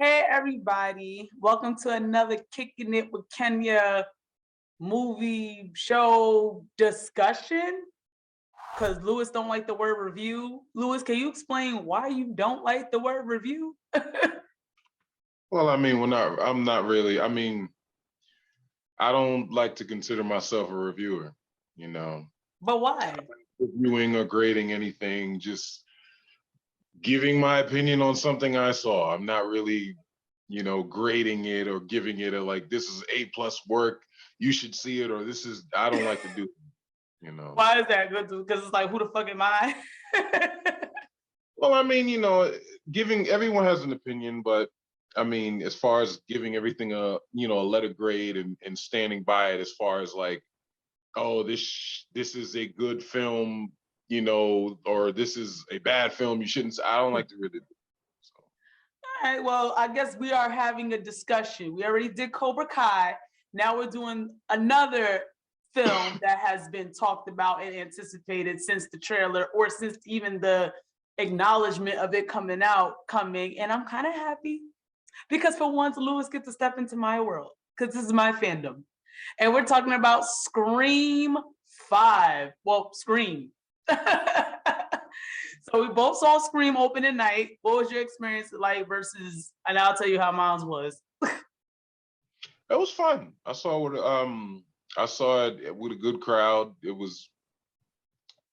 Hey everybody, welcome to another Kicking It with Kenya movie show discussion. Because Lewis don't like the word review. Lewis, can you explain why you don't like the word review? Well, I mean, I'm not really. I mean, I don't like to consider myself a reviewer, you know, But why? reviewing or grading anything, just giving my opinion on something I saw. I'm not really, grading it or giving it a like, this is A+ work, you should see it, or I don't like to do it. Why is that good? Because it's like, who the fuck am I? Well, I mean, giving everyone has an opinion, but I mean, as far as giving everything a letter grade and standing by it, as far as like, oh, this is a good film, or this is a bad film, you shouldn't. I don't like to really do it. So. All right, well, I guess we are having a discussion. We already did Cobra Kai. Now we're doing another film that has been talked about and anticipated since the trailer or since even the acknowledgement of it coming. And I'm kind of happy because for once Lewis gets to step into my world because this is my fandom. And we're talking about Scream 5. Well, Scream. So we both saw Scream open at night. What was your experience like versus, and I'll tell you how mine was. It was fun. I saw it with a good crowd. It was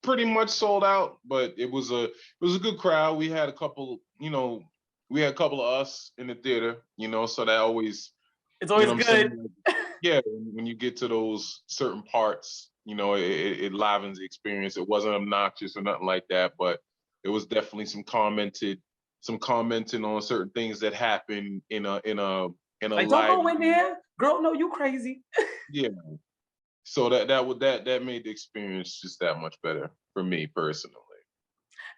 pretty much sold out, but it was a good crowd. We had a couple, of us in the theater, so that always, It's always I'm good. saying, yeah, when you get to those certain parts, it livens the experience. It wasn't obnoxious or nothing like that, but it was definitely some commenting on certain things that happen in a Like, don't live. go in there. Girl, no, you crazy. Yeah. So that made the experience just that much better for me personally.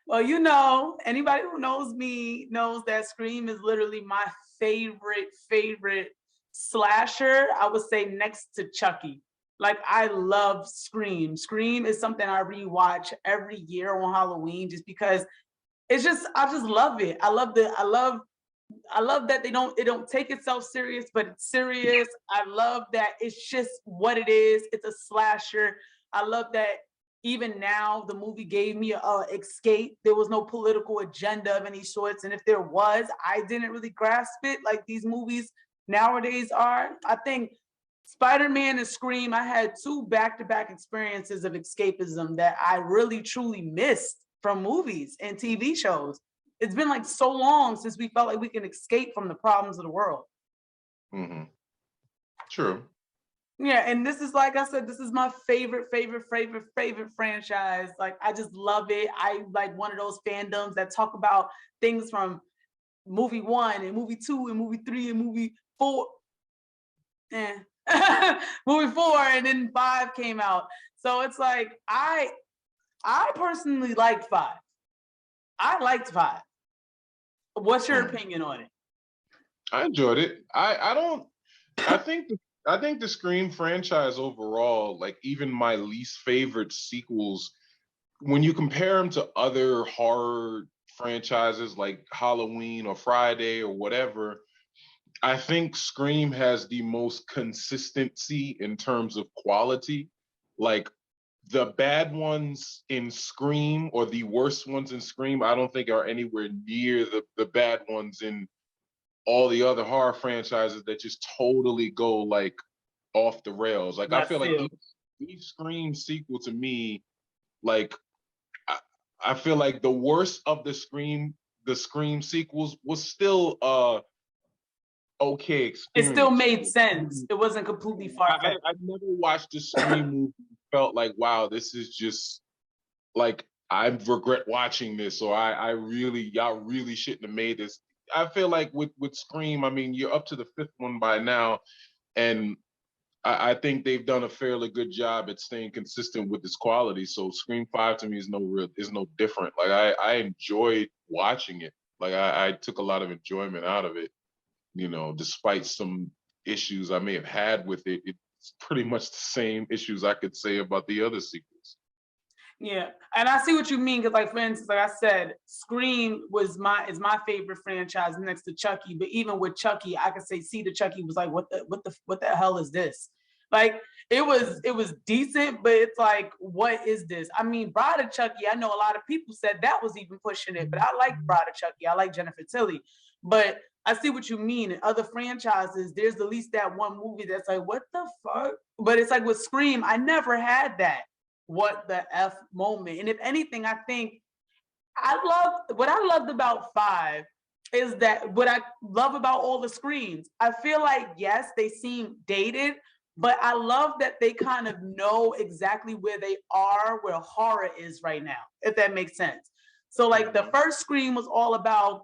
Well, anybody who knows me knows that Scream is literally my favorite slasher. I would say next to Chucky. Like, I love Scream. Scream is something I rewatch every year on Halloween just because I just love it. I love that it don't take itself serious, but it's serious. I love that it's just what it is. It's a slasher. I love that even now the movie gave me a escape. There was no political agenda of any sorts, and if there was, I didn't really grasp it like these movies nowadays are. I think Spider-Man and Scream, I had two back-to-back experiences of escapism that I really truly missed from movies and TV shows. It's been like so long since we felt like we can escape from the problems of the world. Mm-hmm. True. Yeah, and this is, like I said, this is my favorite franchise. Like, I just love it. I like one of those fandoms that talk about things from movie 1 and movie 2 and movie 3 and movie 4. Movie 4 and then 5 came out. So it's like I personally liked 5. I liked 5. What's your opinion on it? I enjoyed it. I think the Scream franchise overall, like even my least favorite sequels, when you compare them to other horror franchises like Halloween or Friday or whatever, I think Scream has the most consistency in terms of quality. Like the bad ones in Scream or the worst ones in Scream, I don't think are anywhere near the bad ones in all the other horror franchises that just totally go like off the rails. Like I feel like each Scream sequel to me, like I feel like the worst of the Scream sequels was still okay experience. It still made sense. It wasn't completely far-fetched. I never watched a Scream movie and felt like, wow, this is just like I regret watching this, or y'all really shouldn't have made this. I feel like with Scream, I mean, you're up to the 5th one by now, and I think they've done a fairly good job at staying consistent with this quality. So Scream 5 to me is no different. Like I enjoyed watching it. Like I took a lot of enjoyment out of it. Despite some issues I may have had with it, it's pretty much the same issues I could say about the other sequels. Yeah, and I see what you mean because, like, for instance, like I said, Scream is my favorite franchise next to Chucky. But even with Chucky, I could say See the Chucky was like, what the hell is this? Like, it was decent, but it's like, what is this? I mean, Bride of Chucky. I know a lot of people said that was even pushing it, but I like Bride of Chucky. I like Jennifer Tilly, but I see what you mean. In other franchises, there's at least that one movie that's like, what the fuck? But it's like with Scream, I never had that what the F moment. And if anything, I think what I loved about five is that what I love about all the screens. I feel like, yes, they seem dated, but I love that they kind of know exactly where they are, where horror is right now, if that makes sense. So, like, the first screen was all about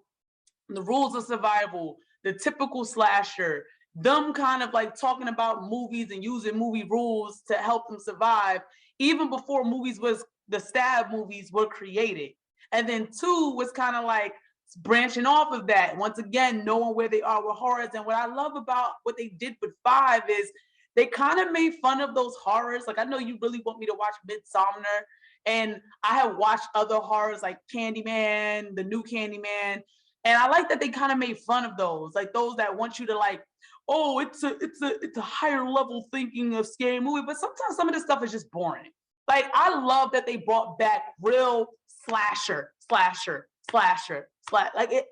the rules of survival, the typical slasher, them kind of like talking about movies and using movie rules to help them survive, even before movies was the stab movies were created. And then two was kind of like branching off of that. Once again, knowing where they are with horrors. And what I love about what they did with five is they kind of made fun of those horrors. Like, I know you really want me to watch Midsomner, and I have watched other horrors like Candyman, the new Candyman, and I like that they kind of made fun of those, like those that want you to like, oh, it's a higher level thinking of scary movie. But sometimes some of this stuff is just boring. Like, I love that they brought back real slasher. I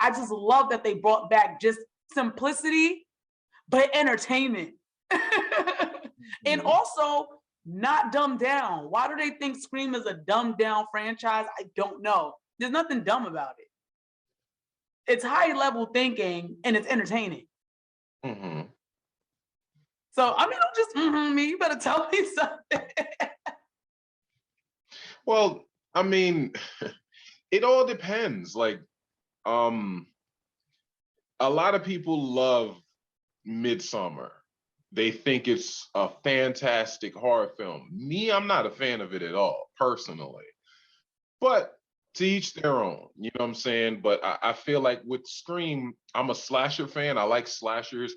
just love that they brought back just simplicity, but entertainment. And also not dumbed down. Why do they think Scream is a dumbed down franchise? I don't know. There's nothing dumb about it. It's high level thinking and it's entertaining. Mm-hmm. So, I mean, don't just me. You better tell me something. Well, I mean, it all depends. Like, a lot of people love Midsummer. They think it's a fantastic horror film. Me, I'm not a fan of it at all, personally. But to each their own, you know what I'm saying? But I feel like with Scream, I'm a slasher fan. I like slashers.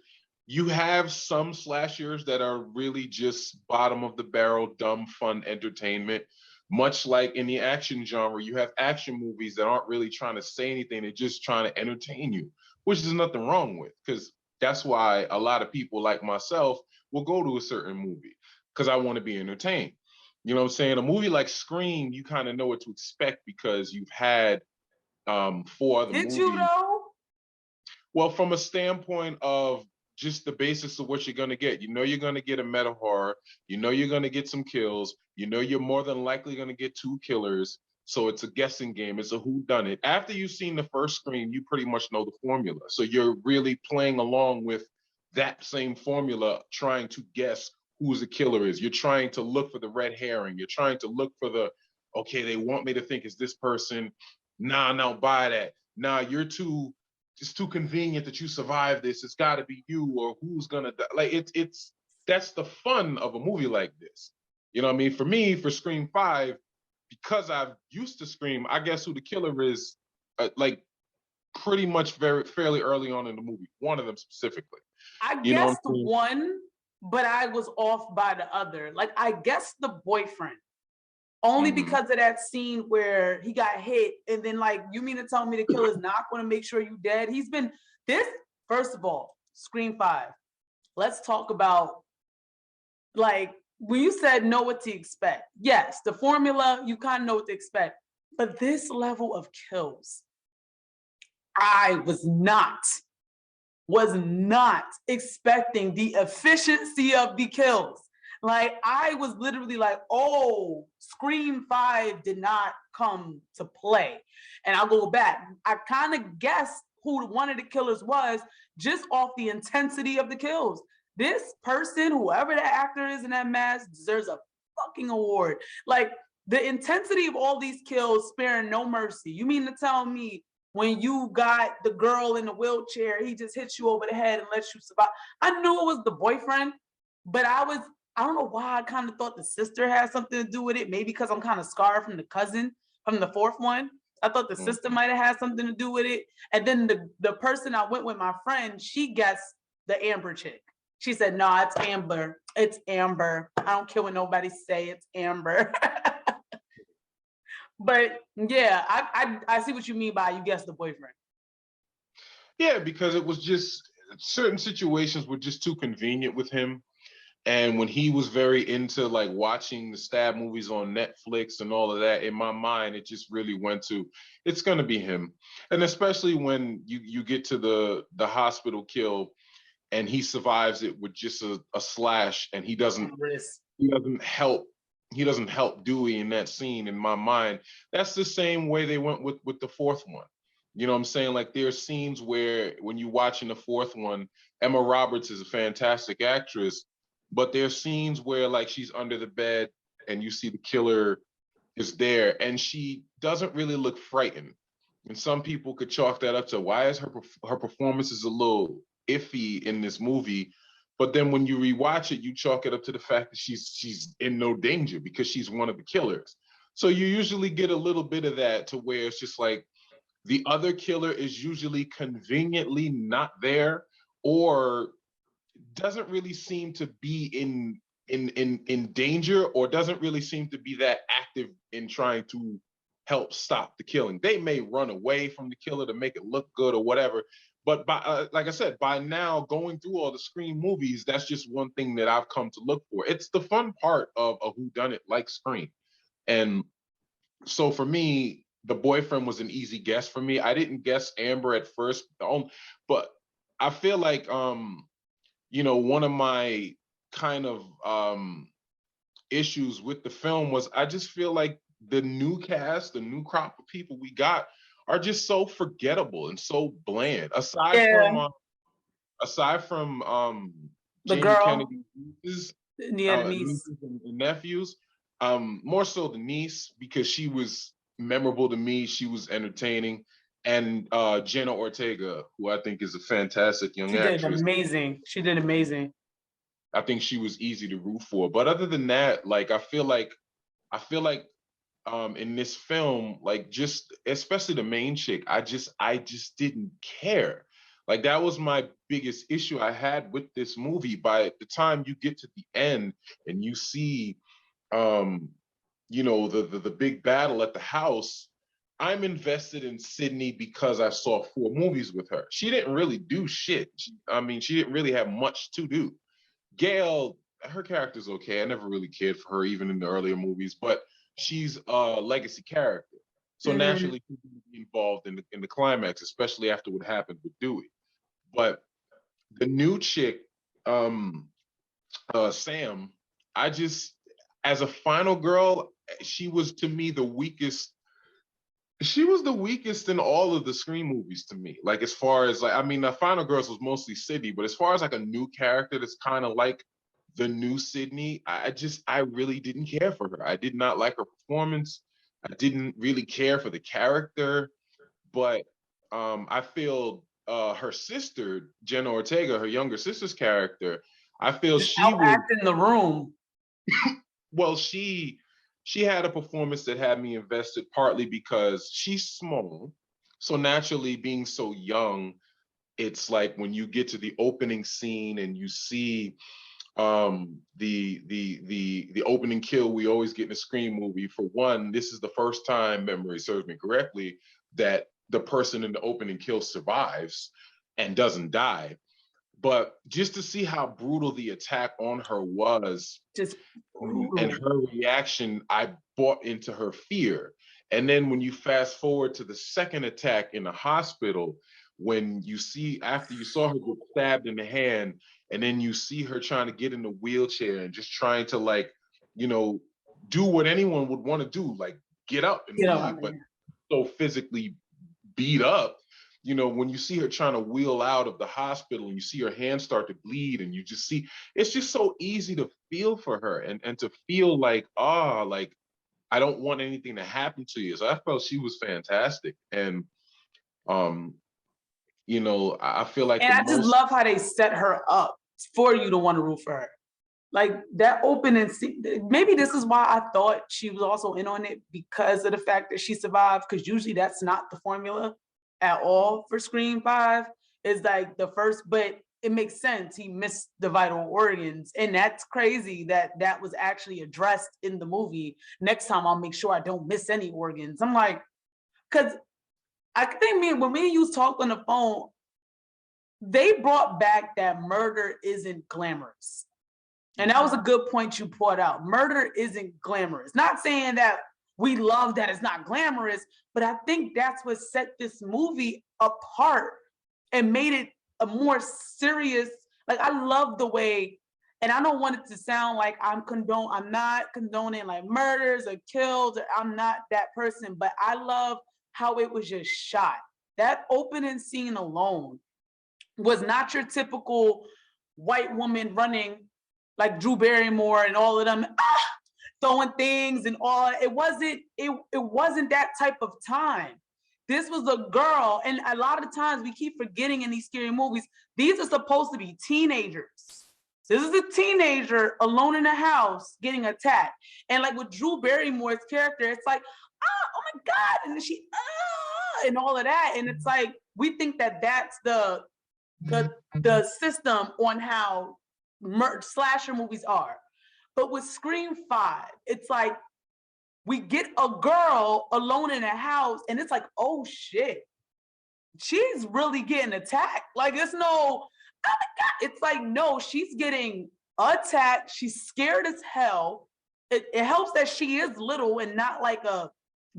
You have some slashers that are really just bottom of the barrel, dumb, fun entertainment. Much like in the action genre, you have action movies that aren't really trying to say anything, they're just trying to entertain you, which is nothing wrong with, because that's why a lot of people like myself will go to a certain movie because I want to be entertained. You know what I'm saying? A movie like Scream, you kind of know what to expect because you've had four other Did you movies. though? Well, from a standpoint of just the basis of what you're going to get, you know you're going to get a meta horror, you know you're going to get some kills, you know you're more than likely going to get two killers. So it's a guessing game. It's a who done it. After you've seen the first Scream, you pretty much know the formula. So you're really playing along with that same formula, trying to guess who the killer is. You're trying to look for the red herring. You're trying to look for the, okay, they want me to think it's this person. Nah, no, buy that. Nah, you're too, it's too convenient that you survive this. It's got to be you, or who's gonna die. Like, it's that's the fun of a movie like this. You know what I mean? For me, for Scream 5, because I've used to Scream, I guess who the killer is, like, pretty much very fairly early on in the movie. One of them specifically. I You know what guessed I'm saying? one, but I was off by the other. Like, I guessed the boyfriend only Mm-hmm. because of that scene where he got hit, and then, like, you mean to tell me the killer's not going to make sure you dead? He's been this. First of all, Scream 5. Let's talk about, like, when you said know what to expect. Yes, the formula, you kind of know what to expect. But this level of kills, I was not expecting the efficiency of the kills. Like, I was literally like, oh, Scream 5 did not come to play. And I'll go back. I kind of guessed who one of the killers was just off the intensity of the kills. This person, whoever the actor is in that mask, deserves a fucking award. Like, the intensity of all these kills, sparing no mercy. You mean to tell me when you got the girl in the wheelchair, he just hits you over the head and lets you survive? I knew it was the boyfriend, but I don't know why I kind of thought the sister had something to do with it. Maybe because I'm kind of scarred from the cousin from the fourth one. I thought the sister Mm-hmm. might have had something to do with it. And then the person I went with, my friend, she guessed the Amber chick. She said, no, it's Amber. It's Amber. I don't care what nobody say. It's Amber. But yeah, I see what you mean by you guessed the boyfriend. Yeah, because it was just certain situations were just too convenient with him. And when he was very into like watching the stab movies on Netflix and all of that, in my mind, it just really went to it's gonna be him. And especially when you get to the hospital kill and he survives it with just a slash and Risk. he doesn't help he doesn't help Dewey in that scene in my mind. That's the same way they went with the fourth one. You know what I'm saying? Like there's scenes where when you watching the fourth one, Emma Roberts is a fantastic actress, but there's scenes where like she's under the bed and you see the killer is there and she doesn't really look frightened. And some people could chalk that up to why is her performance is a little iffy in this movie. But then when you rewatch it, you chalk it up to the fact that she's in no danger because she's one of the killers. So you usually get a little bit of that to where it's just like the other killer is usually conveniently not there or doesn't really seem to be in danger or doesn't really seem to be that active in trying to help stop the killing. They may run away from the killer to make it look good or whatever, but by like I said, by now going through all the Scream movies, that's just one thing that I've come to look for. It's the fun part of a whodunit like Scream, and so for me, the boyfriend was an easy guess for me. I didn't guess Amber at first, but I feel like one of my kind of issues with the film was I just feel like the new cast, the new crop of people we got are just so forgettable and so bland. Yeah, Aside from the Jamie girl, Kennedy's nieces, yeah, the niece. nieces and nephews, more so the niece because she was memorable to me. She was entertaining, and Jenna Ortega, who I think is a fantastic young She did actress. amazing. She did amazing. I think she was easy to root for. But other than that, like I feel like in this film, like just especially the main chick, I just didn't care. Like that was my biggest issue I had with this movie. By the time you get to the end and you see um, the big battle at the house, I'm invested in Sydney because I saw 4 movies with her. She didn't really do shit. She didn't really have much to do. Gail, her character's okay. I never really cared for her even in the earlier movies, but she's a legacy character. So Mhm. naturally she's gonna be involved in the climax, especially after what happened with Dewey. But the new chick, um, Sam, I just as a final girl, she was to me the weakest. She was the weakest in all of the Scream movies to me. Like as far as like, I mean, the Final Girls was mostly Sydney, but as far as like a new character that's kind of like the new Sydney, I really didn't care for her. I did not like her performance. I didn't really care for the character, but I feel her sister, Jenna Ortega, her younger sister's character, I feel Just she was outacting the room. well, she had a performance that had me invested partly because she's small. So naturally, being so young, it's like when you get to the opening scene and you see the opening kill we always get in a Scream movie. For one, this is the first time, memory serves me correctly, that the person in the opening kill survives and doesn't die. But just to see how brutal the attack on her was, Just and brutal. her reaction, I bought into her fear. And then when you fast forward to the second attack in the hospital, when you see after you saw her get stabbed in the hand, and then you see her trying to get in the wheelchair and just trying to like, you know, do what anyone would want to do, like get up and Get leave, on but there. so physically beat up. When you see her trying to wheel out of the hospital and you see her hands start to bleed and you just see it's just so easy to feel for her and to feel like, like I don't want anything to happen to you. So I felt she was fantastic. And um, I feel like And the I just most love how they set her up for you to want to root for her. Like that opening scene, maybe this is why I thought she was also in on it because of the fact that she survived. Because usually that's not the formula at all for Scream 5. Is like the first, but it makes sense. He missed the vital organs. And that's crazy that that was actually addressed in the movie. Next time I'll make sure I don't miss any organs. I'm like, because I think when me and you talked on the phone, they brought back that murder isn't glamorous. And that was a good point you brought out. Murder isn't glamorous. Not saying that we love that it's not glamorous, but I think that's what set this movie apart and made it a more serious. Like, I love the way, and I don't want it to sound like I'm not condoning like murders or kills, or I'm not that person, but I love how it was just shot. That opening scene alone was not your typical white woman running like Drew Barrymore and all of them throwing things and all. It wasn't that type of time. This was a girl, and a lot of times we keep forgetting in these scary movies, these are supposed to be teenagers. This is a teenager alone in a house getting attacked. And like with Drew Barrymore's character, it's like, oh my God. And then she, and all of that. And it's like, we think that that's the system on how slasher movies are. But with Scream 5, it's like we get a girl alone in a house and it's like, oh shit, she's really getting attacked. Like, it's no, oh my God. It's like, no, she's getting attacked. She's scared as hell. It helps that she is little and not like a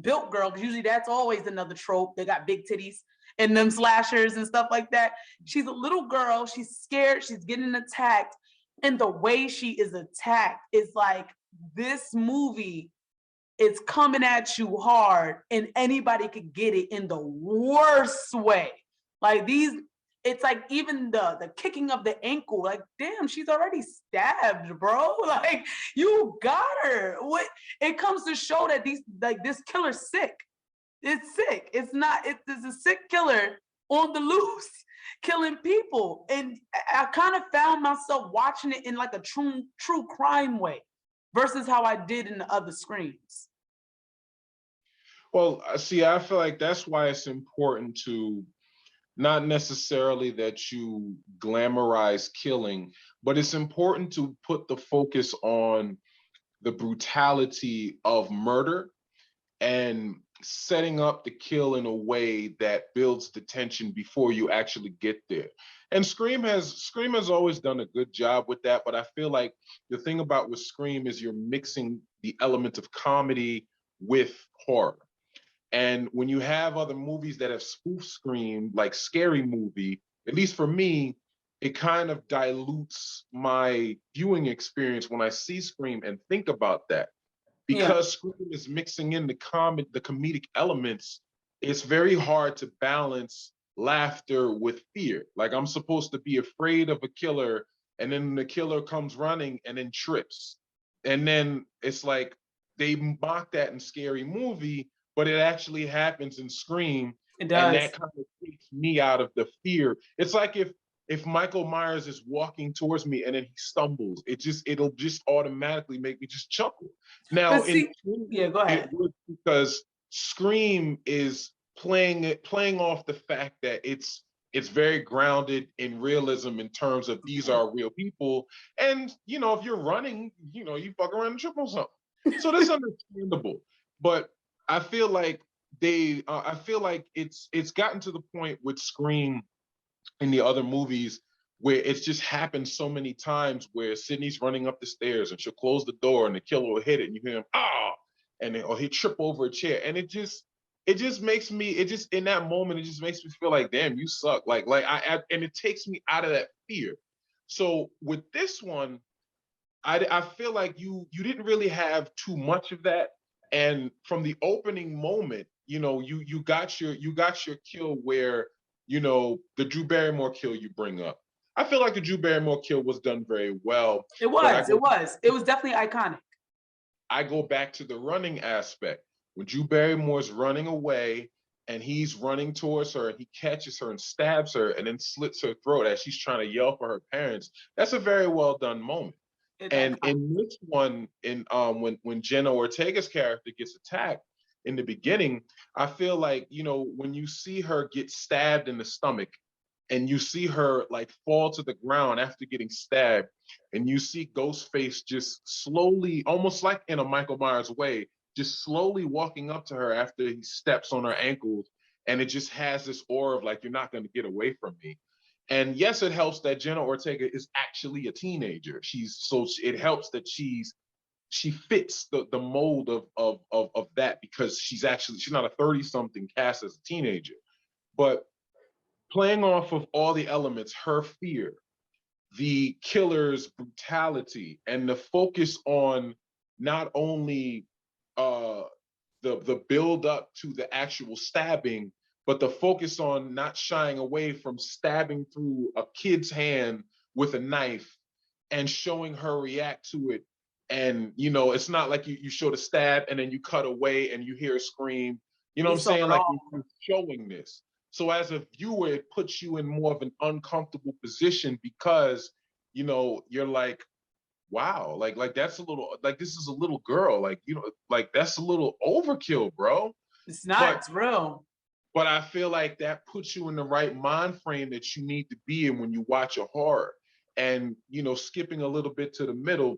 built girl, because usually that's always another trope. They got big titties and them slashers and stuff like that. She's a little girl. She's scared. She's getting attacked. And the way she is attacked is like, this movie is coming at you hard and anybody could get it in the worst way. Like it's like even the kicking of the ankle, like, damn, she's already stabbed, bro. Like, you got her. What it comes to show that this killer's sick. It's sick. It's a sick killer on the loose, killing people. And I kind of found myself watching it in like a true crime way versus how I did in the other Screams. Well, see, I feel like that's why it's important to not necessarily that you glamorize killing, but it's important to put the focus on the brutality of murder and setting up the kill in a way that builds the tension before you actually get there. And Scream has always done a good job with that, but I feel like the thing about with Scream is you're mixing the element of comedy with horror. And when you have other movies that have spoofed Scream, like Scary Movie, at least for me, it kind of dilutes my viewing experience when I see Scream and think about that. Because Scream is mixing in the comedic elements, it's very hard to balance laughter with fear. Like, I'm supposed to be afraid of a killer, and then the killer comes running and then trips. And then it's like they mock that in Scary Movie, but it actually happens in Scream. It does. And that kind of takes me out of the fear. It's like if Michael Myers is walking towards me and then he stumbles, it'll just automatically make me just chuckle. Now, go ahead. It was because Scream is playing off the fact that it's very grounded in realism in terms of these are real people, and if you're running, you fuck around and trip on something. So that's understandable. But I feel like it's gotten to the point with Scream in the other movies where it's just happened so many times where Sydney's running up the stairs and she'll close the door and the killer will hit it and you hear him, or he'll trip over a chair. And it just makes me, in that moment, it just makes me feel like, damn, you suck. And it takes me out of that fear. So with this one, I feel like you didn't really have too much of that. And from the opening moment, you got your kill where, the Drew Barrymore kill you bring up. I feel like the Drew Barrymore kill was done very well. It was definitely iconic. I go back to the running aspect. When Drew Barrymore's running away and he's running towards her and he catches her and stabs her and then slits her throat as she's trying to yell for her parents, that's a very well done moment. And in this one, when Jenna Ortega's character gets attacked in the beginning, I feel like, when you see her get stabbed in the stomach and you see her like fall to the ground after getting stabbed, and you see Ghostface just slowly, almost like in a Michael Myers way, just slowly walking up to her after he steps on her ankles, and it just has this aura of like, you're not going to get away from me. And yes, it helps that Jenna Ortega is actually a teenager. It helps that she fits the mold of that, because she's not a 30-something cast as a teenager. But playing off of all the elements, her fear, the killer's brutality, and the focus on not only uh, the build up to the actual stabbing, but the focus on not shying away from stabbing through a kid's hand with a knife and showing her react to it. And it's not like you show the stab and then you cut away and you hear a scream. You know We what I'm saw saying? it Like, all. you're showing this. So as a viewer, it puts you in more of an uncomfortable position, because you're like, wow, like that's a little, like, this is a little girl, like, like, that's a little overkill, bro. It's not. But It's real. but I feel like that puts you in the right mind frame that you need to be in when you watch a horror. And skipping a little bit to the middle,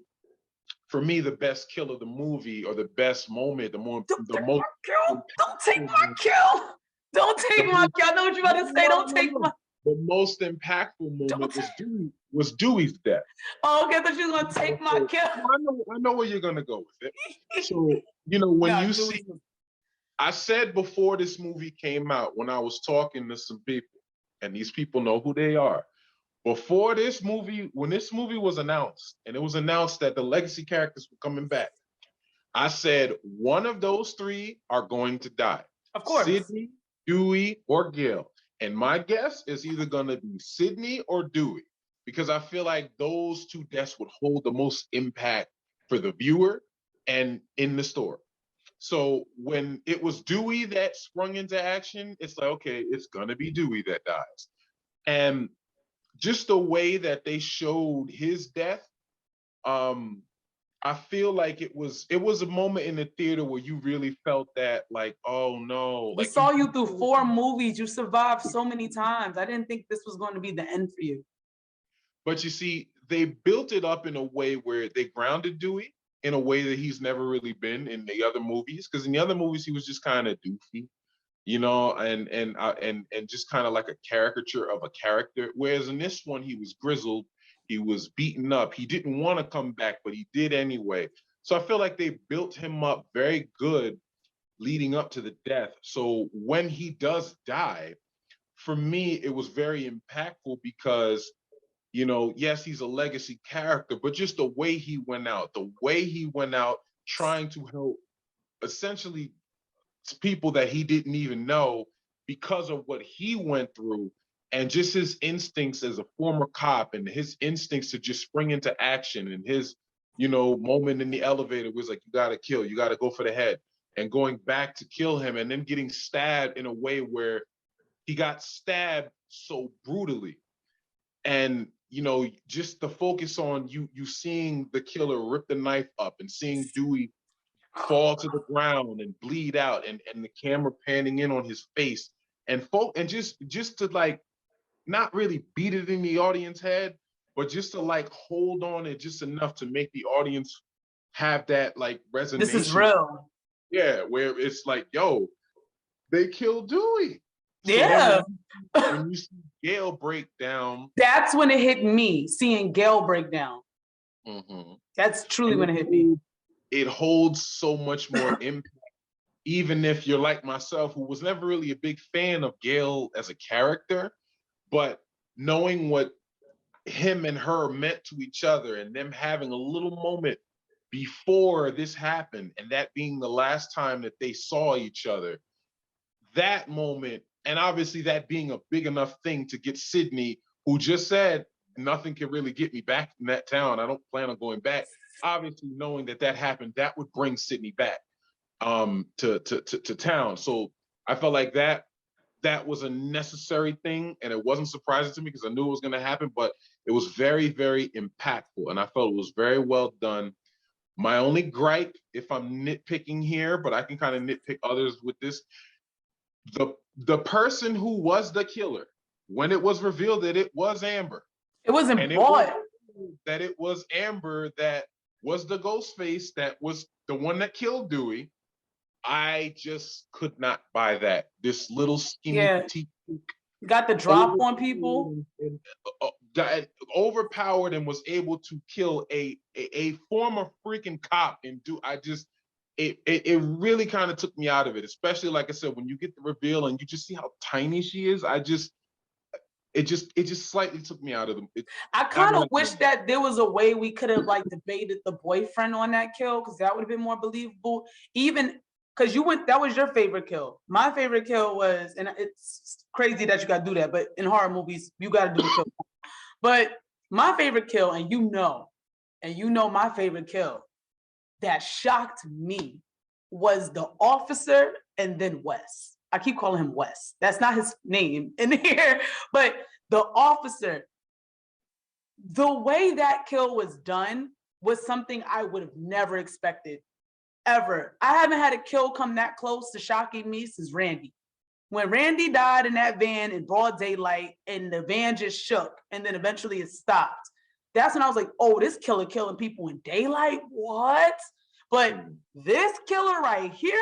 for me, the best kill of the movie, or the best moment, Don't the take most my kill. Don't take my impactful kill. Don't take my the kill. I know what you're about to say. no, Don't no, take no. my. The most impactful Don't. moment was Dewey's death. Oh, okay. I thought you was gonna take my So, kill. I know where you're gonna go with it. So, when Nah, you Dewey. see, I said before this movie came out, when I was talking to some people, and these people know who they are. Before this movie, when this movie was announced, and it was announced that the legacy characters were coming back, I said one of those three are going to die. Of course. Sidney, Dewey, or Gale. And my guess is either going to be Sidney or Dewey, because I feel like those two deaths would hold the most impact for the viewer and in the story. So when it was Dewey that sprung into action, it's like, okay, it's going to be Dewey that dies. And just the way that they showed his death, um, I feel like it was a moment in the theater where you really felt that, like, oh no, We like, saw you through 4 movies. You survived so many times. I didn't think this was going to be the end for you. but you see, they built it up in a way where they grounded Dewey in a way that he's never really been in the other movies. Because in the other movies, he was just kind of doofy, and just kind of like a caricature of a character. Whereas in this one, he was grizzled, he was beaten up, he didn't want to come back, but he did anyway. So I feel like they built him up very good leading up to the death. So when he does die, for me, it was very impactful because, yes, he's a legacy character, but just the way he went out trying to help essentially people that he didn't even know because of what he went through, and just his instincts as a former cop, and his instincts to just spring into action, and his moment in the elevator was like, you got to kill, you got to go for the head, and going back to kill him, and then getting stabbed in a way where he got stabbed so brutally. And just the focus on you seeing the killer rip the knife up, and seeing Dewey fall to the ground and bleed out, and the camera panning in on his face, and just to like not really beat it in the audience head, but just to like hold on it just enough to make the audience have that like This is resonation. real. Yeah, where it's like, yo, they killed Dewey. So Yeah. then when you see Gale break down, That's when it hit me, seeing Gail break down. mhm, That's truly and when it hit me. it holds so much more impact, even if you're like myself, who was never really a big fan of Gale as a character, but knowing what him and her meant to each other, and them having a little moment before this happened, and that being the last time that they saw each other, that moment, and obviously that being a big enough thing to get Sidney, who just said, nothing can really get me back in that town, I don't plan on going back. Obviously, knowing that that happened, that would bring Sidney back to town. So I felt like that was a necessary thing, and it wasn't surprising to me because I knew it was going to happen, but it was very, very impactful, and I felt it was very well done. My only gripe, if I'm nitpicking here, but I can kind of nitpick others with this, the person who was the killer when it was revealed that it was Amber, It wasn't and it was bought. that it was Amber that was the Ghostface, that was the one that killed Dewey, I just could not buy that. This little skinny Yeah, petite, got the drop on people. got overpowered and was able to kill a former freaking cop and do. I just it really kind of took me out of it, especially like I said, when you get the reveal and you just see how tiny she is. It just slightly took me out of them. I kind of wish that there was a way we could have like debated the boyfriend on that kill, because that would have been more believable. Even because that was your favorite kill. My favorite kill was, and it's crazy that you got to do that, but in horror movies, you got to do a kill. But my favorite kill, and you know my favorite kill that shocked me was the officer and then Wes. I keep calling him Wes. That's not his name in here, but the officer, the way that kill was done was something I would have never expected, ever. I haven't had a kill come that close to shocking me since Randy. When Randy died in that van in broad daylight and the van just shook and then eventually it stopped, that's when I was like, oh, this killer killing people in daylight? What? But this killer right here,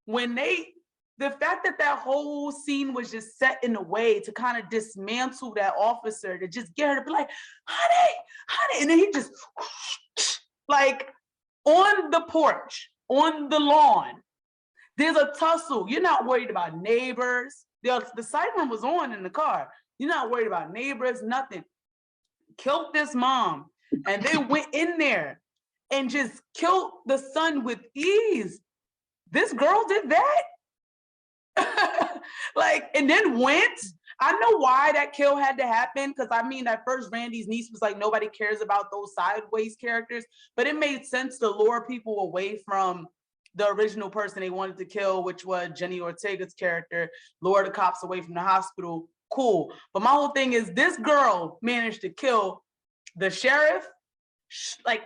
the fact that that whole scene was just set in a way to kind of dismantle that officer, to just get her to be like, honey, and then he just like on the porch, on the lawn, there's a tussle. You're not worried about neighbors. The siren was on in the car. You're not worried about neighbors, nothing. Killed this mom, and they went in there and just killed the son with ease. This girl did that? Like, and then went. I know why that kill had to happen, because I mean, at first Randy's niece was like, nobody cares about those sideways characters, but it made sense to lure people away from the original person they wanted to kill, which was Jenna Ortega's character, lure the cops away from the hospital. Cool. But my whole thing is, this girl managed to kill the sheriff, like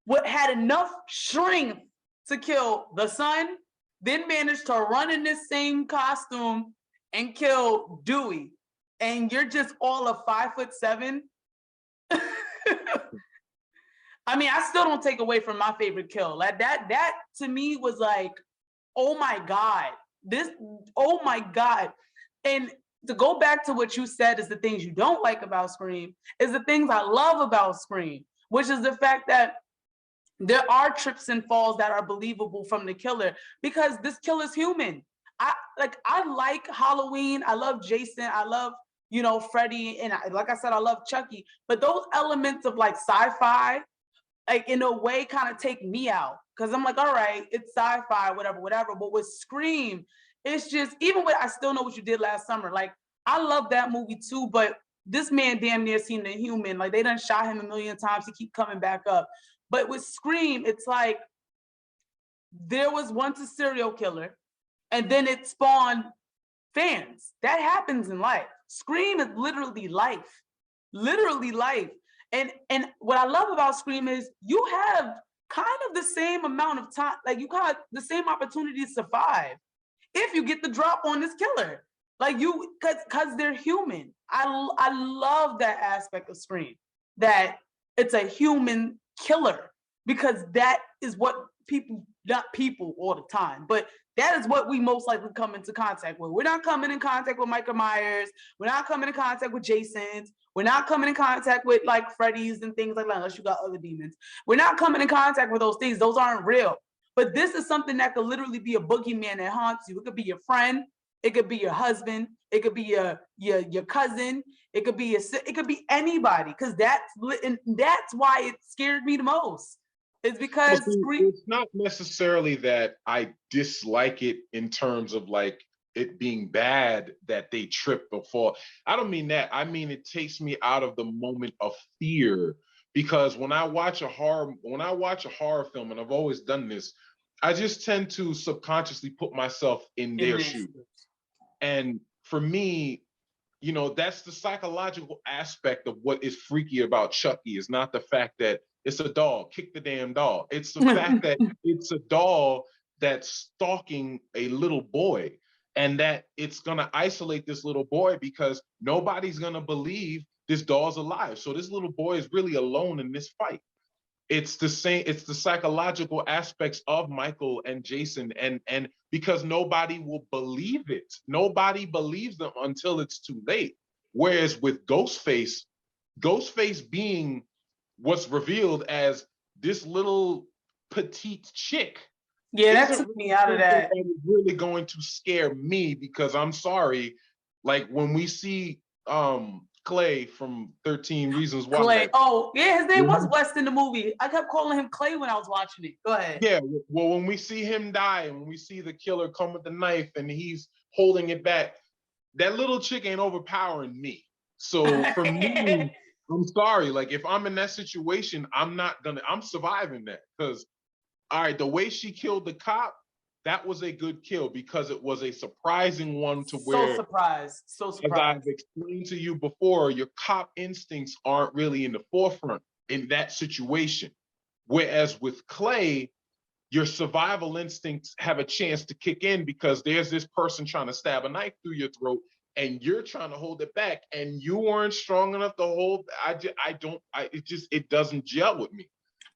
what had enough strength to kill the son, then managed to run in this same costume and kill Dewey. And you're just all of 5'7". I mean, I still don't take away from my favorite kill. Like that to me was like, oh my God, oh my God. And to go back to what you said is the things you don't like about Scream is the things I love about Scream, which is the fact that there are trips and falls that are believable from the killer, because this killer's human. I like Halloween. I love Jason. I love, Freddy. And like I said, I love Chucky. But those elements of like sci-fi, like in a way kind of take me out, because I'm like, all right, it's sci-fi, whatever. But with Scream, it's just, even with I Still Know What You Did Last Summer, like I love that movie too, but this man damn near seemed a human. Like they done shot him a million times. He keep coming back up. But with Scream, it's like there was once a serial killer and then it spawned fans. That happens in life. Scream is literally life. Literally life. And what I love about Scream is you have kind of the same amount of time, like you got the same opportunity to survive if you get the drop on this killer. Like because they're human. I love that aspect of Scream, that it's a human killer, because that is what people, not people all the time, but that is what we most likely come into contact with. We're not coming in contact with Michael Myers. We're not coming in contact with Jason's. We're not coming in contact with like Freddy's and things like that, unless you got other demons. We're not coming in contact with those things. Those aren't real. But this is something that could literally be a boogeyman that haunts you. It could be your friend. It could be your husband. It could be your cousin. It could be anybody. Because that's why it scared me the most. It's because it's not necessarily that I dislike it in terms of like it being bad that they trip or fall. I don't mean that. I mean it takes me out of the moment of fear, because when I watch a horror film, and I've always done this, I just tend to subconsciously put myself in their shoes. And for me, that's the psychological aspect of what is freaky about Chucky, is not the fact that it's a doll, kick the damn doll. It's the fact that it's a doll that's stalking a little boy. and that it's gonna isolate this little boy because nobody's gonna believe this doll's alive. So this little boy is really alone in this fight. It's the same, it's the psychological aspects of Michael and Jason, and because nobody will believe it. Nobody believes them until it's too late. Whereas with Ghostface, Ghostface being what's revealed as this little petite chick Yeah, that isn't took me out of something that. that is really going to scare me, because I'm sorry, like when we see Clay from 13 Reasons Why. Clay. Oh, yeah, his name was Mhm. West in the movie. I kept calling him Clay when I was watching it. Go ahead. Yeah, well, when we see him die and when we see the killer come with the knife and he's holding it back, that little chick ain't overpowering me. So for me, I'm sorry. Like if I'm in that situation, I'm surviving that. Because all right, the way she killed the cop, that was a good kill because it was a surprising one to So where, surprised. So as I've surprised. explained to you before, your cop instincts aren't really in the forefront in that situation. Whereas with Clay, your survival instincts have a chance to kick in because there's this person trying to stab a knife through your throat and you're trying to hold it back and you weren't strong enough to hold. It doesn't gel with me.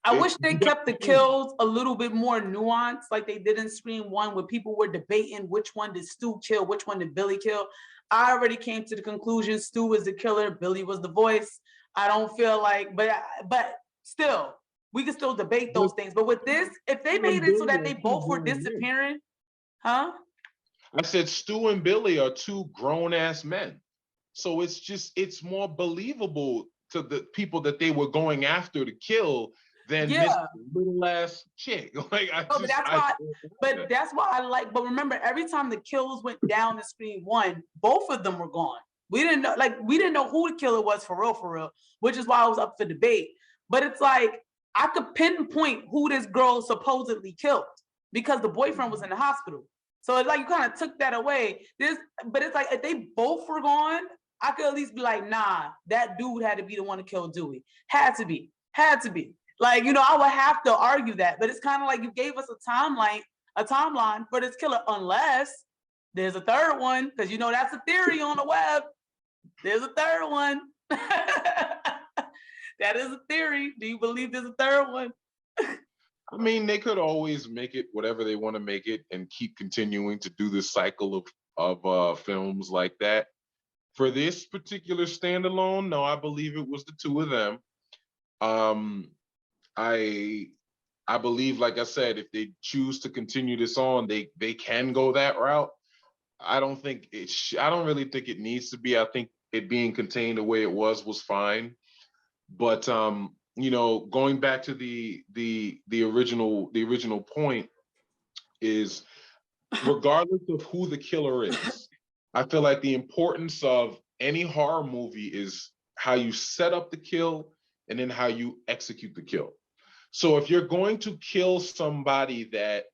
I wish they kept the kills a little bit more nuanced, like they did in Scream 1, where people were debating which one did Stu kill, which one did Billy kill. I already came to the conclusion Stu was the killer, Billy was the voice. I don't feel like, but still, we can still debate those things. But with this, if they made it so that they both were disappearing, huh? I said Stu and Billy are two grown ass men. So it's more believable to the people that they were going after to kill than this Yeah. little ass chick. Like No, but that's why I like. But remember, every time the kills went down in Scream 1, both of them were gone. We didn't know who the killer was for real, which is why I was up for debate. But it's like I could pinpoint who this girl supposedly killed because the boyfriend was in the hospital. So it's like you kind of took that away. But it's like if they both were gone, I could at least be like, nah, that dude had to be the one to kill Dewey. Had to be. Like, I would have to argue that, but it's kind of like you gave us a timeline for this killer, unless there's a third one, because that's a theory on the web. There's a third one. That is a theory. Do you believe there's a third one? I mean, they could always make it whatever they want to make it and keep continuing to do this cycle of films like that. For this particular standalone, no, I believe it was the two of them. I I believe, like I said, if they choose to continue this on, they can go that route. I don't think I don't really think it needs to be. I think it being contained the way it was fine. But going back to the original point is, regardless of who the killer is, I feel like the importance of any horror movie is how you set up the kill and then how you execute the kill. So if you're going to kill somebody that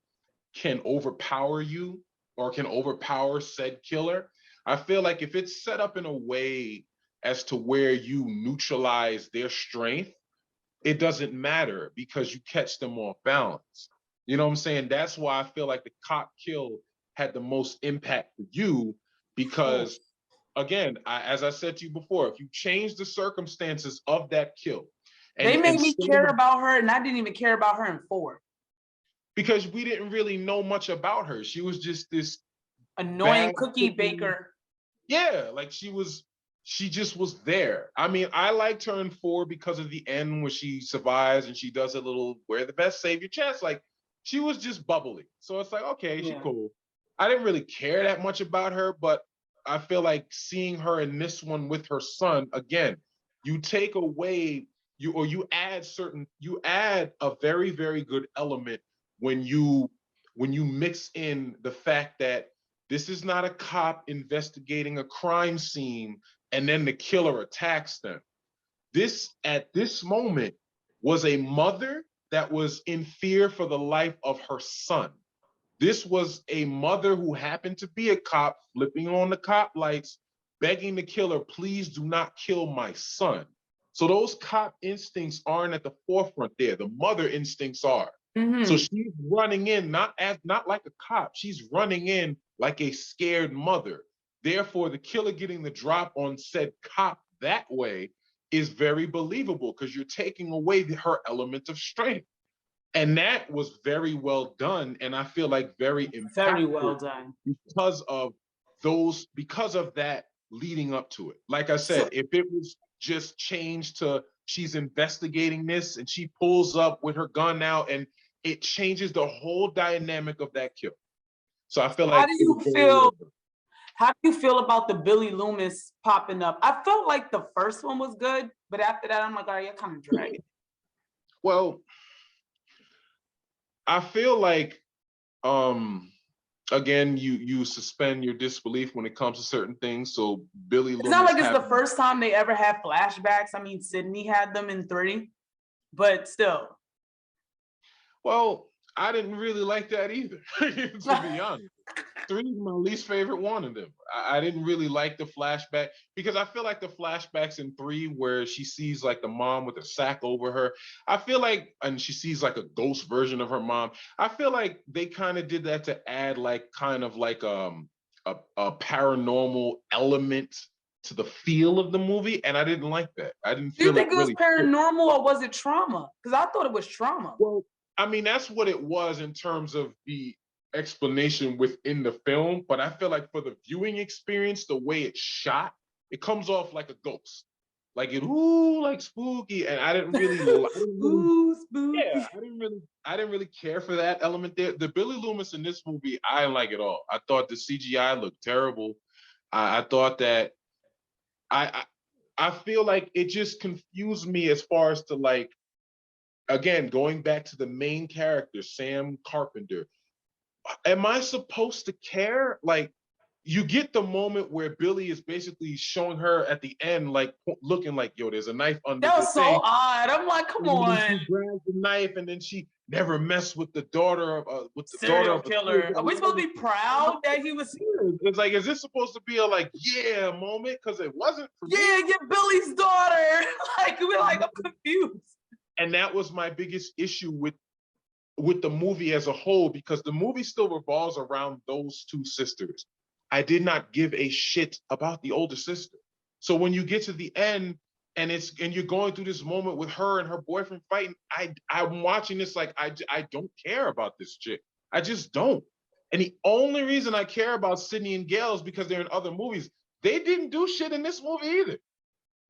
can overpower you or can overpower said killer, I feel like if it's set up in a way as to where you neutralize their strength, it doesn't matter because you catch them off balance. You know what I'm saying? That's why I feel like the cop kill had the most impact for you because, again, as I said to you before, if you change the circumstances of that kill, they and made me care about her, and I didn't even care about her in 4 because we didn't really know much about her. She was just this annoying cookie baker. Yeah, like she just was there. I mean, I liked her in 4 because of the end where she survives and she does a little wear the best, save your chest. Like she was just bubbly. So it's like, okay, she's cool. I didn't really care that much about her, but I feel like seeing her in this one with her son, again, you take away you add a very, very good element when you mix in the fact that this is not a cop investigating a crime scene and then the killer attacks them. This, at this moment, was a mother that was in fear for the life of her son. This was a mother who happened to be a cop, flipping on the cop lights, begging the killer, please do not kill my son. So those cop instincts aren't at the forefront there. The mother instincts are. So Mm-hmm. she's running in not like a cop. She's running in like a scared mother. Therefore, the killer getting the drop on said cop that way is very believable because you're taking away her element of strength. And that was very well done. And I feel like very Very impactful well done. because of that leading up to it. Like I said, So if it was just changed to she's investigating this and she pulls up with her gun out and it changes the whole dynamic of that kill. So I feel how like do it was you very feel? well done. How do you feel about the Billy Loomis popping up? I felt like the first one was good, but after that, I'm like, all right, you're kind of dragging. Well, I feel like again, you suspend your disbelief when it comes to certain things. So Billy It's not Loomis like it's the having first time they ever had flashbacks. I mean, Sydney had them in 3, but still. well, I didn't really like that either, to be honest. 3 is my least favorite one of them. I didn't really like the flashback because I feel like the flashbacks in 3 where she sees like the mom with a sack over her, I feel like, and she sees like a ghost version of her mom. I feel like they kind of did that to add like kind of like a paranormal element to the feel of the movie, and I didn't like that. I didn't Do you feel it think it was really fit. paranormal or was it trauma? Because I thought it was trauma. Well, I mean, that's what it was in terms of the explanation within the film, but I feel like for the viewing experience, the way it's shot, it comes off like a ghost. Like it, ooh, like spooky. And Ooh, yeah, spooky. I didn't really care for that element there. The Billy Loomis in this movie, I didn't like it all. I thought the CGI looked terrible. I thought that I, I feel like it just confused me as far as to like, again, going back to the main character, Sam Carpenter. Am I supposed to care? Like, you get the moment where Billy is basically showing her at the end, like looking like, yo, there's a knife under That the was so thing. odd. I'm like, come And then on. she grabs the knife, and then she never messed with the daughter of Serial a killer. Are we supposed to be proud that he was? It's like, is this supposed to be a like, yeah, moment? Because it wasn't for me. Yeah, get Billy's daughter. Like we're like, I'm confused. And that was my biggest issue with the movie as a whole, because the movie still revolves around those 2 sisters. I did not give a shit about the older sister. So when you get to the end and you're going through this moment with her and her boyfriend fighting, I'm watching this like I don't care about this chick. I just don't. And the only reason I care about Sydney and Gail is because they're in other movies. They didn't do shit in this movie either.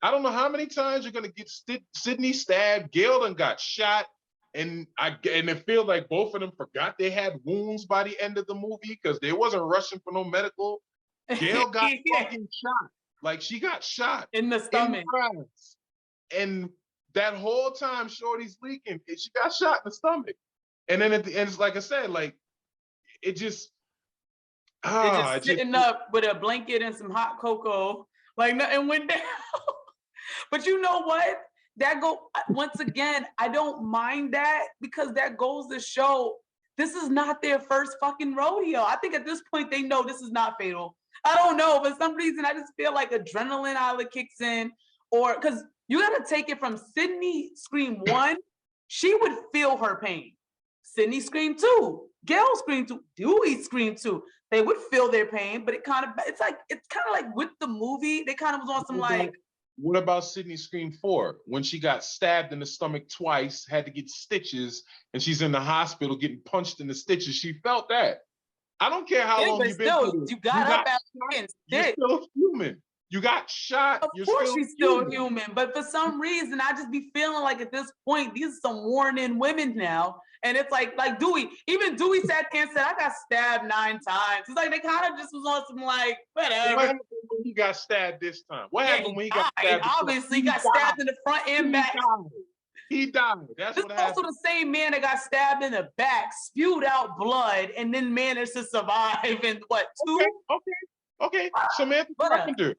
I don't know how many times you're gonna get Sydney stabbed, Gail done got shot, and it feels like both of them forgot they had wounds by the end of the movie because they wasn't rushing for no medical. Gail got Yeah, fucking shot. Like she got shot in the in the stomach. crowds. And that whole time Shorty's leaking, and she got shot in the stomach. And then at the end, it's like I said, like it just They're I just just sitting up with a blanket and some hot cocoa, like nothing went down. But you know what? That go once again, I don't mind that because that goes to show this is not their first fucking rodeo. I think at this point they know this is not fatal. I don't know. For some reason, I just feel like adrenaline either kicks in, or because you gotta take it from Sydney Scream 1, she would feel her pain. Sydney Scream 2, Gail Scream 2, Dewey Scream 2. They would feel their pain, but it's kind of like with the movie, they kind of was on some like. What about Sydney Scream 4 when she got stabbed in the stomach twice, had to get stitches, and she's in the hospital getting punched in the stitches? She felt that. I don't care how Yeah, long but you've been still, through this. you got You up got after shot. getting You're sick. still human. You got shot. Of You're course, still she's still human. human, but for some reason, I just be feeling like at this point, these are some worn-in women now, and it's like Dewey. Even Dewey sat there and said, "I got stabbed 9 times." It's like they kind of just was on some like whatever. What happened when he got stabbed this time? What Yeah, happened when he he got died. stabbed? Obviously, he He got died. stabbed in the front and He back. died. He died. That's This what is also happened. the same man that got stabbed in the back, spewed out blood, and then managed to survive in what, 2? Okay. Samantha Whatever. Carpenter.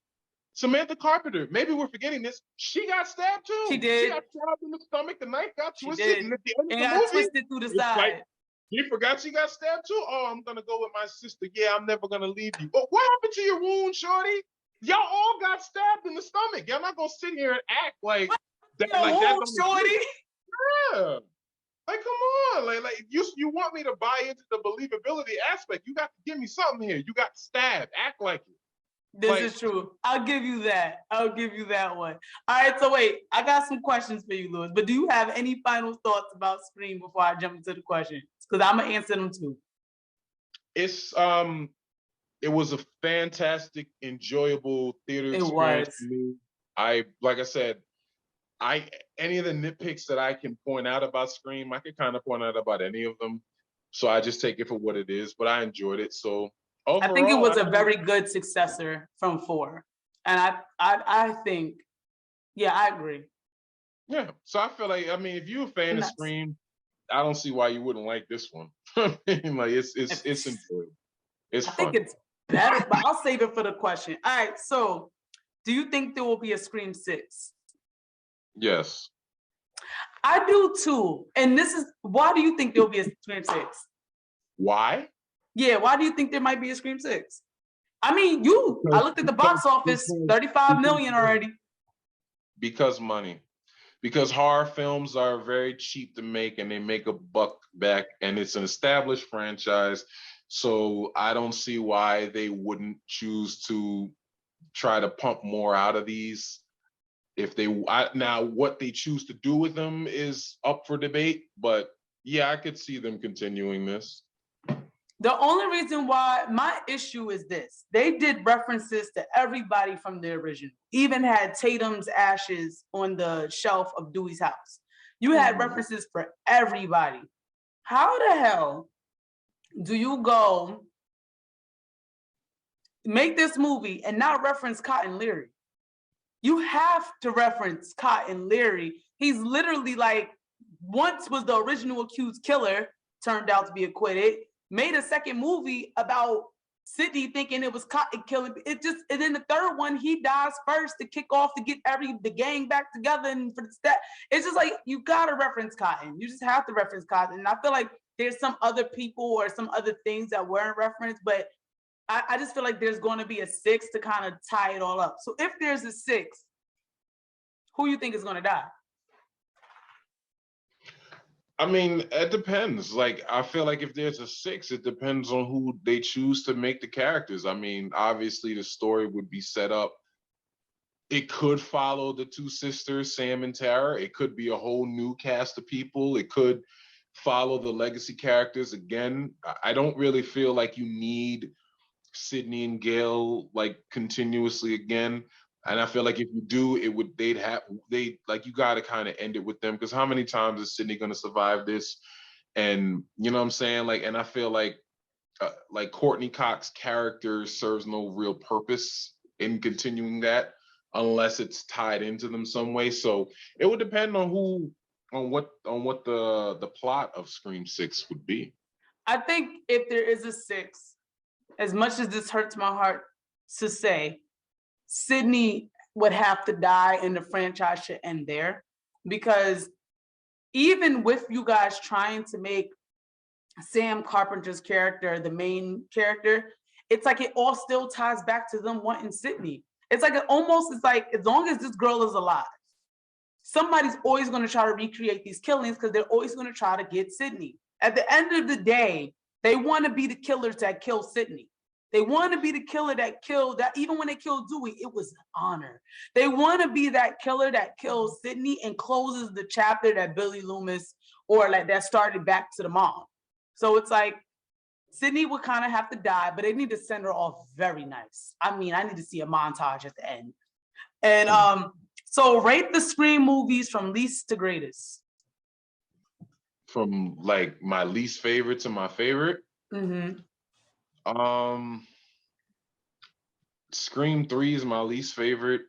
Samantha Carpenter. Maybe we're forgetting this. She got stabbed She too. She did. got stabbed in the stomach. The knife got She twisted, did. and at the end of And the got movie, twisted through the it's like side. she forgot she got stabbed too. Oh, I'm gonna go with my sister. Yeah, I'm never gonna leave you. But what happened to your wound, shorty? Y'all all got stabbed in the stomach. Y'all not gonna sit here and act like that. Like that. Shorty. Yeah. Like, come on, like you want me to buy into the believability aspect? You got to give me something here. You got stabbed. Act like it. This is true. I'll give you that. I'll give you that one. All right, so wait, I got some questions for you, Louis. But do you have any final thoughts about Scream before I jump into the questions? Because I'm gonna answer them too. It was a fantastic, enjoyable theater experience for me. Like I said, any of the nitpicks that I can point out about Scream, I could kind of point out about any of them. So I just take it for what it is, but I enjoyed it. So overall, I think it was a very good successor from 4. And I think, yeah, I agree. Yeah. So I feel like, I mean, if you're a fan of Scream, I don't see why you wouldn't like this one. I mean, like it's enjoyable. It's fun. I think it's better, but I'll save it for the question. All right, so do you think there will be a Scream 6? Yes. I do too. And this is, why do you think there'll be a Scream 6? Why? Yeah, why do you think there might be a Scream 6? I mean, I looked at the box office, 35 million already. Because money. Because horror films are very cheap to make and they make a buck back, and it's an established franchise. So I don't see why they wouldn't choose to try to pump more out of these. Now what they choose to do with them is up for debate, but yeah, I could see them continuing this. The only reason why my issue is this, they did references to everybody from the original, even had Tatum's ashes on the shelf of Dewey's house. You had references for everybody. How the hell do you go make this movie and not reference Cotton Leary? You have to reference Cotton Leary. He's literally like, once was the original accused killer, turned out to be acquitted, made a second movie about Sidney thinking it was Cotton killing. And then the third one, he dies first to kick off to get the gang back together. And for that, it's just like, you gotta reference Cotton. You just have to reference Cotton. And I feel like there's some other people or some other things that weren't referenced, but I just feel like there's going to be a 6 to kind of tie it all up. So if there's a 6, who you think is going to die? I mean, it depends. Like, I feel like if there's a 6, it depends on who they choose to make the characters. I mean, obviously the story would be set up. It could follow the 2 sisters, Sam and Tara. It could be a whole new cast of people. It could follow the legacy characters. Again, I don't really feel like you need Sidney and Gail like continuously again. And I feel like if you do, you got to kind of end it with them, because how many times is Sidney going to survive this? And you know what I'm saying? Like, and I feel like Courtney Cox's character serves no real purpose in continuing that unless it's tied into them some way. So it would depend on what the plot of Scream 6 would be. I think if there is a 6, as much as this hurts my heart to say, Sidney would have to die and the franchise should end there. Because even with you guys trying to make Sam Carpenter's character the main character, it's like it all still ties back to them wanting Sidney. It's like it's like as long as this girl is alive, somebody's always going to try to recreate these killings because they're always going to try to get Sidney. At the end of the day, they want to be the killers that kill Sidney. They want to be the killer that killed that. Even when they killed Dewey, it was an honor. They want to be that killer that kills Sidney and closes the chapter that Billy Loomis or like that started back to the mom. So it's like Sidney would kind of have to die, but they need to send her off very nice. I mean, I need to see a montage at the end. And so rate the Scream movies from least to greatest. From like my least favorite to my favorite. Scream 3 is my least favorite.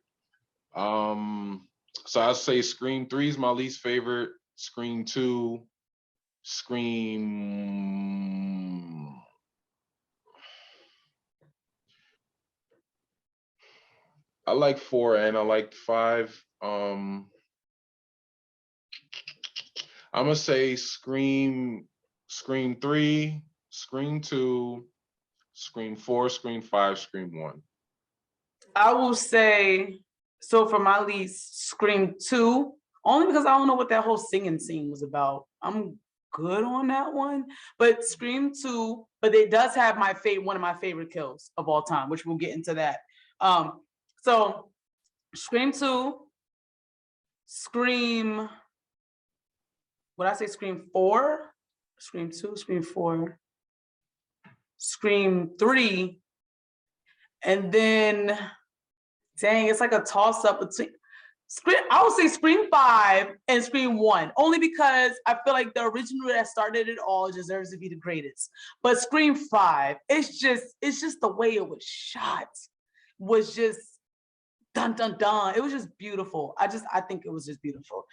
So I'll say Scream 3 is my least favorite. Scream 2, Scream. I like 4 and I like 5. I'm gonna say Scream 3, Scream 2, Scream 4, Scream 5, Scream 1. I will say, so for my least, Scream 2, only because I don't know what that whole singing scene was about. I'm good on that one. But Scream 2, but it does have one of my favorite kills of all time, which we'll get into that. So Scream 2, Scream, what I say, Scream 4, Scream 2, Scream 4, Scream 3, and then, dang, it's like a toss-up between I would say Scream 5 and Scream 1, only because I feel like the original that started it all deserves to be the greatest. But Scream 5, it's just the way it was shot was just dun dun dun. It was just beautiful. I think it was just beautiful.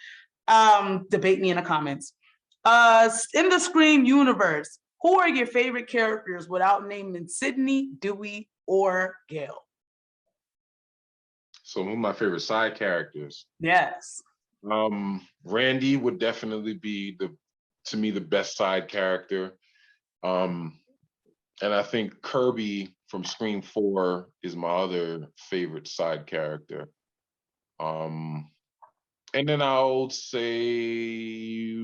Debate me in the comments. In the Scream universe, who are your favorite characters without naming Sydney, Dewey, or Gail? So one of my favorite side characters. Yes. Randy would definitely be to me the best side character. And I think Kirby from Scream 4 is my other favorite side character. And then I'll say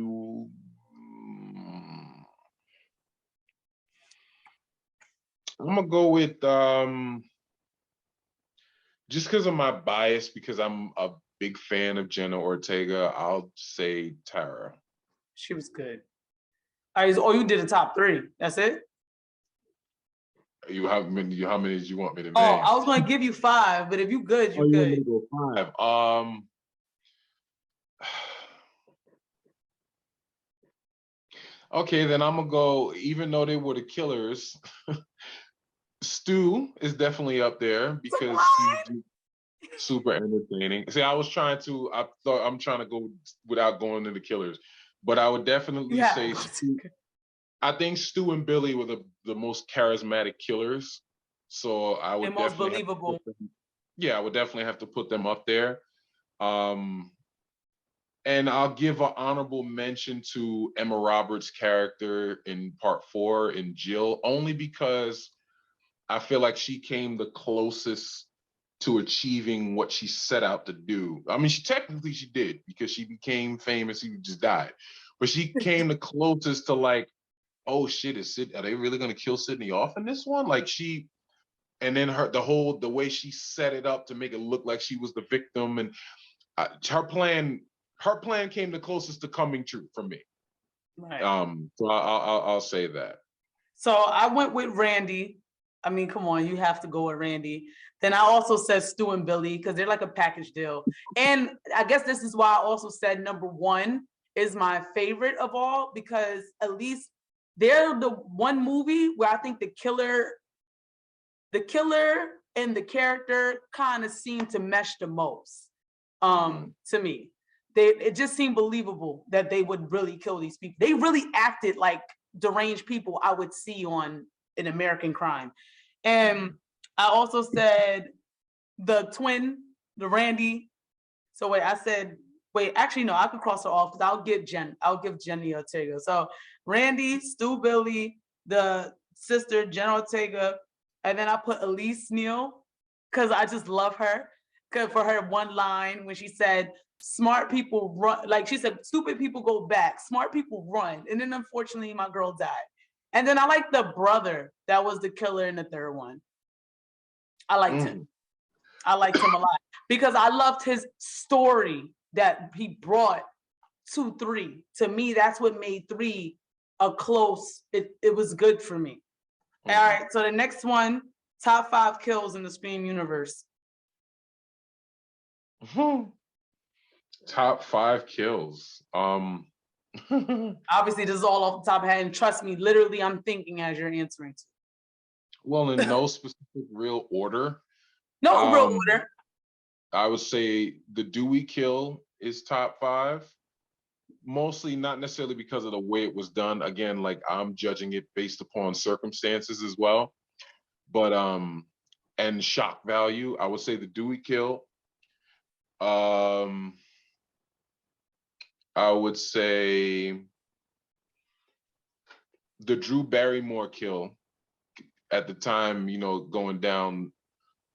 I'm gonna go with just because of my bias, because I'm a big fan of Jenna Ortega, I'll say Tara. She was good. You did the top 3. That's it? How many did you want me to name? Oh, I was gonna give you 5, but if you good, you good. You go 5. Okay, then I'm gonna go, even though they were the killers, Stu is definitely up there because he's super entertaining. See, I'm trying to go without going into killers, but I would definitely say Stu. I think Stu and Billy were the most charismatic killers. So I would most believable. I would definitely have to put them up there. And I'll give an honorable mention to Emma Roberts' character in part 4 in Jill, only because I feel like she came the closest to achieving what she set out to do. I mean, technically she did, because she became famous, she just died. But she came the closest to like, oh shit, are they really gonna kill Sydney off in this one? Like and then the way she set it up to make it look like she was the victim, and her plan came the closest to coming true for me. Right. So I'll say that. So I went with Randy. I mean, come on, you have to go with Randy. Then I also said Stu and Billy because they're like a package deal. And I guess this is why I also said number 1 is my favorite of all, because at least they're the one movie where I think the killer and the character kind of seem to mesh the most. To me, it just seemed believable that they would really kill these people. They really acted like deranged people I would see on an American Crime. And I also said the twin, the Randy. So actually no, I could cross her off because I'll give Jenny Ortega. So Randy, Stu Billy, the sister, Jenna Ortega, and then I put Elise Neal because I just love her. For her one line when she said, smart people run, like she said, stupid people go back, smart people run. And then unfortunately my girl died. And then I like the brother that was the killer in the 3rd one. I liked him. I liked him a lot because I loved his story that he brought to 3. To me, that's what made 3 a close, it was good for me. All right, so the next one, top 5 kills in the Scream universe. Top 5 kills. Obviously, this is all off the top of my head, and trust me, literally, I'm thinking as you're answering. Well, in no specific real order. No real order. I would say the Dewey kill is top 5. Mostly not necessarily because of the way it was done. Again, like I'm judging it based upon circumstances as well. But and shock value, I would say the Dewey kill. I would say the Drew Barrymore kill. At the time, going down,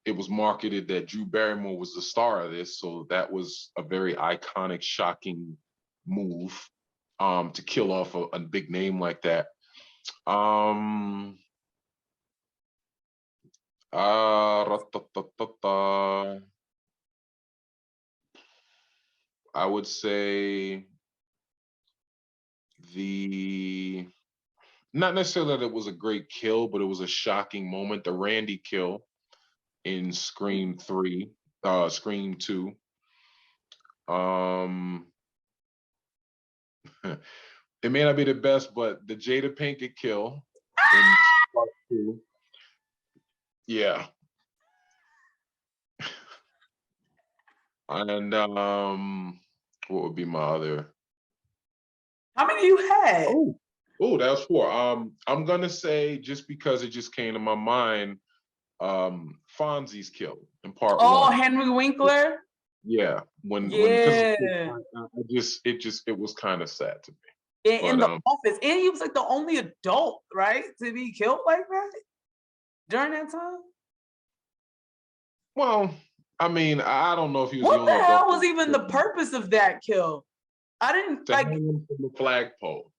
it was marketed that Drew Barrymore was the star of this, so that was a very iconic, shocking move. to kill off a big name like that. Um, I would say the not necessarily that it was a great kill, but it was a shocking moment. The Randy kill in Scream 3, Scream 2. It may not be the best, but the Jada Pinkett kill in part 2. Yeah. And what would be my other? How many you had? Oh, that was 4. I'm gonna say, just because it just came to my mind, Fonzie's kill in part 1. Henry Winkler. Yeah, when because it was kind of sad to me. In the office, and he was like the only adult, right, to be killed like that during that time. Well, I mean, I don't know if he was. What the hell was even the purpose of that kill? I didn't like hang him from the flagpole.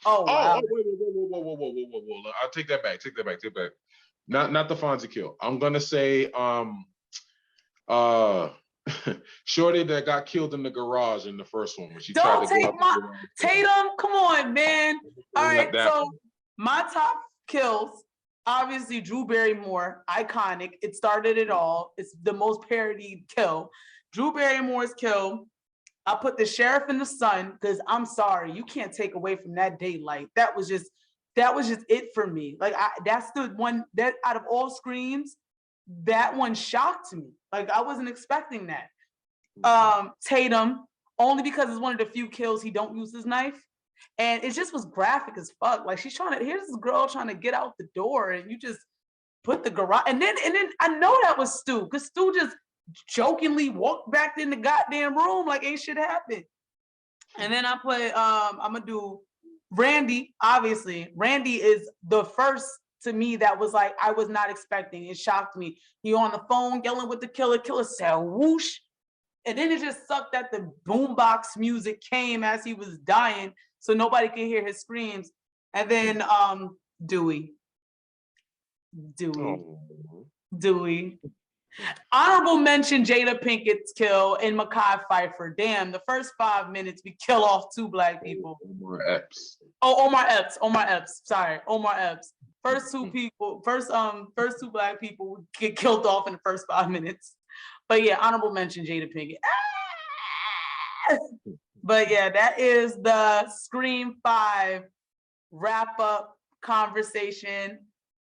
Oh, wow. Whoa. I'll take that back. Take that back. Not the Fonzie kill. I'm gonna say Shorty that got killed in the garage in the first one when she tried to get out. Tatum, come on, man. All right, so my top kills, obviously Drew Barrymore, iconic. It started it all. It's the most parodied kill. Drew Barrymore's kill. I put the sheriff in the sun because I'm sorry, you can't take away from that daylight. That was just it for me. Like that's the one that out of all Screams, that one shocked me. Like I wasn't expecting that. Tatum, only because it's one of the few kills he don't use his knife. And it just was graphic as fuck. Like here's this girl trying to get out the door and you just put the garage. And then I know that was Stu, because Stu just jokingly walked back in the goddamn room like ain't shit happened. And then I put, I'm gonna do Randy, obviously. Randy is the first to me that was like, I was not expecting. It shocked me. He on the phone yelling with the killer. Killer said whoosh. And then it just sucked that the boombox music came as he was dying, so nobody could hear his screams. And then Dewey. Honorable mention Jada Pinkett's kill and Mekhi Phifer. Damn, the first 5 minutes we kill off 2 Black people. Omar Epps. Omar Epps. Sorry, Omar Epps. First 2 Black people get killed off in the first 5 minutes. But yeah, honorable mention Jada Pinkett. But yeah, that is the Scream 5 wrap up conversation.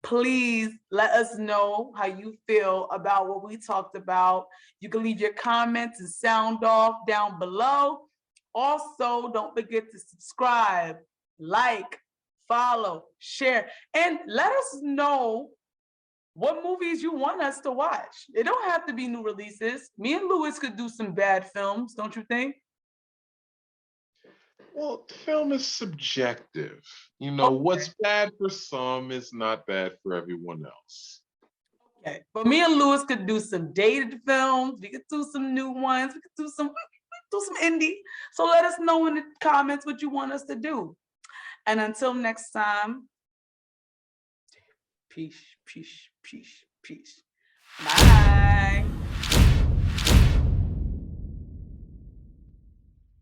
Please let us know how you feel about what we talked about. You can leave your comments and sound off down below. Also, don't forget to subscribe, like, follow, share, and let us know what movies you want us to watch. It don't have to be new releases. Me and Lewis could do some bad films, don't you think? Well, film is subjective. You know, what's bad for some is not bad for everyone else. Okay, but me and Lewis could do some dated films. We could do some new ones. We could do some indie. So let us know in the comments what you want us to do. And until next time, peace. Bye.